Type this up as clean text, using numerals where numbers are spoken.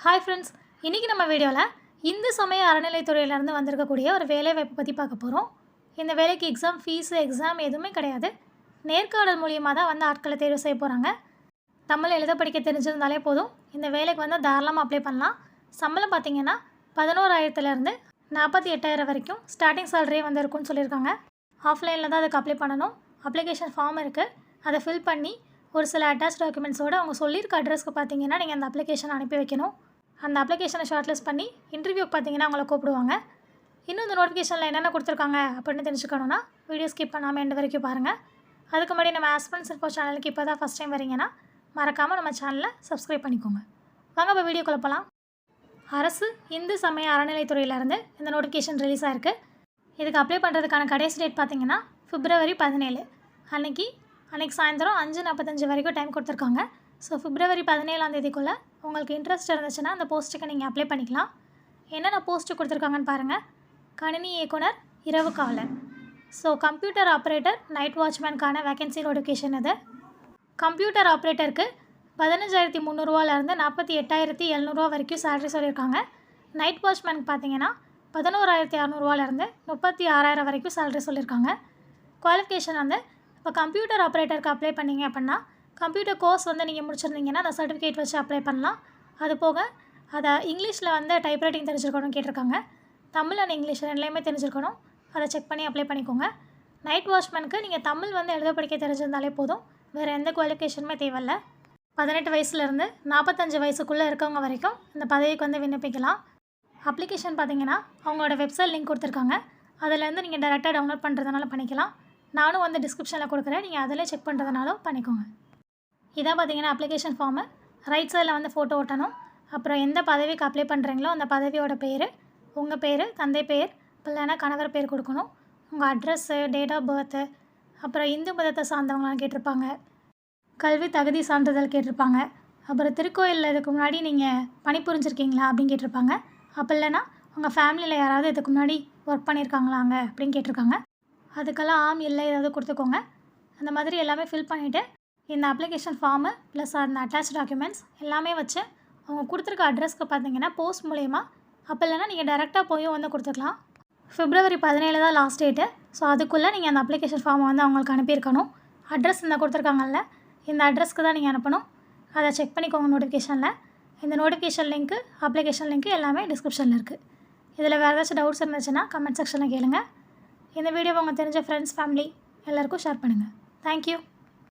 Hi friends, இன்றைக்கி நம்ம வீடியோவில் இந்து சமய அறநிலைத்துறையிலேருந்து வந்திருக்கக்கூடிய ஒரு வேலைவாய்ப்பு பற்றி பார்க்க போகிறோம். இந்த வேலைக்கு எக்ஸாம் எதுவுமே கிடையாது. நேர்காணல் மூலியமாக தான் வந்து ஆட்களை தேர்வு செய்ய போகிறாங்க. தமிழ் எழுத படிக்க தெரிஞ்சிருந்தாலே போதும், இந்த வேலைக்கு வந்து தாராளமாக அப்ளை பண்ணலாம். சம்பளம் பார்த்திங்கன்னா 11,000லேருந்து 48,000 வரைக்கும் ஸ்டார்டிங் சேலரியே வந்து இருக்குன்னு சொல்லியிருக்காங்க. ஆஃப்லைனில் தான் அதுக்கு அப்ளை பண்ணணும். அப்ளிகேஷன் ஃபார்ம் இருக்குது, அதை ஃபில் பண்ணி ஒரு சில அட்டாச் டாக்குமெண்ட்ஸோடு அவங்க சொல்லியிருக்க அட்ரஸ்க்கு பார்த்தீங்கன்னா நீங்கள் அந்த அப்ளிகேஷன் அனுப்பி வைக்கணும். அந்த அப்ளிகேஷனை ஷார்ட்லிஸ்ட் பண்ணி இன்டர்வியூக்கு பார்த்தீங்கன்னா அவங்கள கூப்பிடுவாங்க. இன்னும் இந்த நோட்டிஃபிகேஷனில் என்னென்ன கொடுத்துருக்காங்க அப்படின்னு தெரிஞ்சுக்கணுன்னா வீடியோ ஸ்கிப் பண்ணாமல் எண்டு வரைக்கும் பாருங்கள். அதுக்கு முன்னாடி நம்ம ஆஸ்பிரன்ஸ் இன்ஃபோ சேனலுக்கு இப்போ தான் ஃபஸ்ட் டைம் வரீங்கன்னா மறக்காமல் நம்ம சேனலை சப்ஸ்கிரைப் பண்ணிக்கோங்க. வாங்க இப்போ வீடியோ குழப்பலாம். அரசு இந்து சமய அறநிலைத்துறையிலேருந்து இந்த நோட்டிஃபிகேஷன் ரிலீஸ் ஆகிருக்கு. இதுக்கு அப்ளை பண்ணுறதுக்கான கடைசி டேட் பார்த்திங்கன்னா February 17 அன்றைக்கி சாயந்தரம் 5:45 வரைக்கும் டைம் கொடுத்துருக்காங்க. ஸோ February 17 உங்களுக்கு இன்ட்ரெஸ்ட் இருந்துச்சுன்னா அந்த போஸ்ட்டுக்கு நீங்கள் அப்ளை பண்ணிக்கலாம். என்னென்ன போஸ்ட்டு கொடுத்துருக்காங்கன்னு பாருங்கள். கணினி இயக்குனர் இரவு கால, ஸோ கம்ப்யூட்டர் ஆப்ரேட்டர் நைட் வாட்ச்மேனுக்கான வேகன்சி நோட்டிஃபிகேஷன் இது. கம்ப்யூட்டர் ஆப்ரேட்டருக்கு 15,300 48,700 வரைக்கும் சேலரி சொல்லியிருக்காங்க. நைட் வாட்ச்மேனுக்கு பார்த்தீங்கன்னா 11,600 36,000 வரைக்கும் சேலரி சொல்லியிருக்காங்க. குவாலிஃபிகேஷன் வந்து இப்போ கம்ப்யூட்டர் ஆப்ரேட்டருக்கு அப்ளை பண்ணிங்க அப்படின்னா கம்ப்யூட்டர் கோர்ஸ் வந்து நீங்கள் முடிச்சிருந்தீங்கன்னா அந்த சர்டிஃபிகேட் வச்சு அப்ளை பண்ணலாம். அது போக அதை இங்கிலீஷில் வந்து டைப்ரைட்டிங் தெரிஞ்சிருக்கணும்னு கேட்டிருக்காங்க. தமிழ் அண்ட் இங்கிலீஷ் ரெண்டுலேயுமே தெரிஞ்சிருக்கணும். அதை செக் பண்ணி அப்ளை பண்ணிக்கோங்க. நைட் வாட்ச்மேனுக்கு நீங்கள் தமிழ் வந்து எழுத படிக்க தெரிஞ்சிருந்தாலே போதும், வேறு எந்த குவாலிஃபிகேஷனுமே தேவையில்லை. 18 வயசுலேருந்து 45 வயசுக்குள்ளே இருக்கவங்க வரைக்கும் இந்த பதவிக்கு வந்து விண்ணப்பிக்கலாம். அப்ளிகேஷன் பார்த்தீங்கன்னா அவங்களோட வெப்சைட் லிங்க் கொடுத்துருக்காங்க. அதிலேருந்து நீங்கள் டேரெக்டாக டவுன்லோட் பண்ணுறதுனால பண்ணிக்கலாம். நானும் வந்து டிஸ்கிரிப்ஷனில் கொடுக்குறேன், நீங்கள் அதிலே செக் பண்ணுறதுனாலும் பண்ணிக்கோங்க. இதான் பார்த்தீங்கன்னா அப்ளிகேஷன் ஃபார்மு. ரைட் சைடில் வந்து ஃபோட்டோ ஒட்டணும். அப்புறம் எந்த பதவிக்கு அப்ளை பண்ணுறீங்களோ அந்த பதவியோட பேர், உங்கள் பேர், தந்தை பேர், இல்லைனா கணவர் பேர் கொடுக்கணும். உங்கள் அட்ரஸ்ஸு, டேட் ஆஃப் பர்த்து, அப்புறம் இந்து மதத்தை சார்ந்தவங்களாம் கேட்டிருப்பாங்க. கல்வி தகுதி சான்றிதழ் கேட்டிருப்பாங்க. அப்புறம் திருக்கோயிலில் இதுக்கு முன்னாடி நீங்கள் பணிபுரிஞ்சிருக்கீங்களா அப்படின்னு கேட்டிருப்பாங்க. அப்போ இல்லைனா உங்கள் ஃபேமிலியில் யாராவது இதுக்கு முன்னாடி ஒர்க் பண்ணியிருக்காங்களாங்க அப்படின்னு கேட்டிருக்காங்க. அதுக்கெல்லாம் ஆம் இல்லை ஏதாவது கொடுத்துக்கோங்க. அந்த மாதிரி எல்லாமே ஃபில் பண்ணிவிட்டு இந்த அப்ளிகேஷன் ஃபார்மு ப்ளஸ் அந்த அட்டாச் டாக்குமெண்ட்ஸ் எல்லாமே வச்சு அவங்க கொடுத்துருக்க அட்ரஸ்க்கு பார்த்தீங்கன்னா போஸ்ட் மூலயமா, அப்போ இல்லைனா நீங்கள் டேரெக்டாக போயும் வந்து கொடுத்துக்கலாம். February 17 தான் லாஸ்ட் டேட்டு. ஸோ அதுக்குள்ளே நீங்கள் அந்த அப்ளிகேஷன் ஃபார்மை வந்து அவங்களுக்கு அனுப்பியிருக்கணும். அட்ரஸ் இந்த கொடுத்துருக்காங்கல்ல, இந்த அட்ரஸ்க்கு தான் நீங்கள் அனுப்பணும். அதை செக் பண்ணிக்கோங்க நோட்டிஃபிகேஷனில். இந்த நோட்டிஃபிகேஷன் லிங்க்கு, அப்ளிகேஷன் லிங்க்கு எல்லாமே டிஸ்கிரிப்ஷனில் இருக்குது. இதில் வேறு ஏதாச்சும் டவுட்ஸ் இருந்துச்சுன்னா கமெண்ட் செக்ஷனில் கேளுங்க. இந்த வீடியோவை உங்கள் தெரிஞ்ச ஃப்ரெண்ட்ஸ், ஃபேமிலி எல்லாருக்கும் ஷேர் பண்ணுங்கள். தேங்க்யூ.